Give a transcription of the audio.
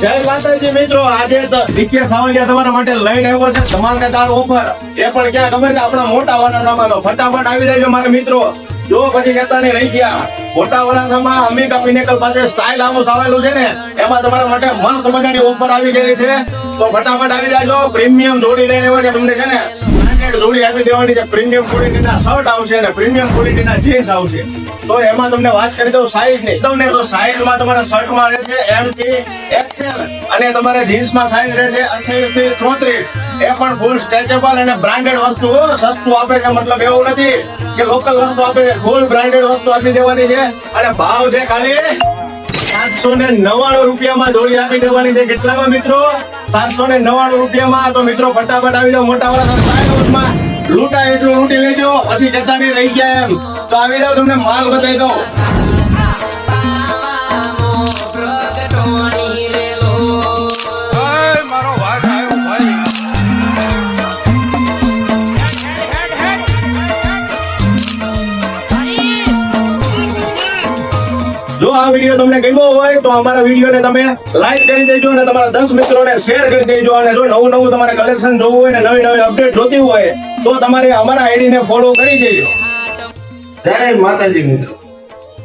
જય માતાજી મિત્રો, આજે ડીકે સાવલિયા તમારા માટે લઈને આવ્યો છે ધમાકેદાર ઓફર. એ પણ ક્યાં ખબર છે? આપણા મોટા વરાછામાં. ફટાફટ આવી જાય મારા મિત્રો. જો પછી કહેતા નહીં રહી ગયા. મોટા વરાછામાં અમિકા પિનેકલ પાસે સ્ટાઇલ હાઉસ આવેલું છે ને, એમાં તમારા માટે મસ્ત મજાની ઓફર આવી ગઈ છે. તો ફટાફટ આવી જાજો. પ્રીમિયમ જોડી લઈને આવ્યો છે તમને છે ને, બ્રાન્ડેડ જોડી આપી દેવાની છે. પ્રીમિયમ ક્વોલિટીના શર્ટ આવશે અને પ્રીમિયમ ક્વોલિટીના જીન્સ આવશે. તો એમાં તમને વાત કરી દઉં સાઈઝ ની. તમને તો સાઈઝમાં તમારા શર્ટમાં રહેશે M થી XL અને તમારે જીન્સમાં સાઈઝ રહેશે 28 થી 34. એ પણ ફૂલ સ્ટ્રેચેબલ અને બ્રાન્ડેડ વસ્તુ. સસ્તું આપે છે, મતલબ એવું નથી કે લોકલ વસ્તુ આપે છે. ફૂલ બ્રાન્ડેડ વસ્તુ આપી દેવાની છે અને ભાવ છે ખાલી 799 રૂપિયામાં જોડી આપી દેવાની છે. કેટલામાં મિત્રો? 799 રૂપિયામાં. તો મિત્રો ફટાફટ આવી જાઓ મોટા વરાછા સ્ટાઇલ હાઉસમાં. લૂંટાય એટલું લૂંટી લેજો, પછી કહેતા નહીં રહી ગયા એમ. તો આવી જાવ, તમને માલ બતાવી દઉં. જો આ વિડીયો તમને ગમ્યો હોય તો અમારા વિડીયોને તમે લાઈક કરી દેજો અને તમારા 10 મિત્રોને શેર કરી દેજો. અને જો નવું તમારે કલેક્શન જોવું હોય ને નવી અપડેટ જોતી હોય તો તમારે અમારા આઈડી ને ફોલો કરી દેજો. જય માતાજી મિત્રો.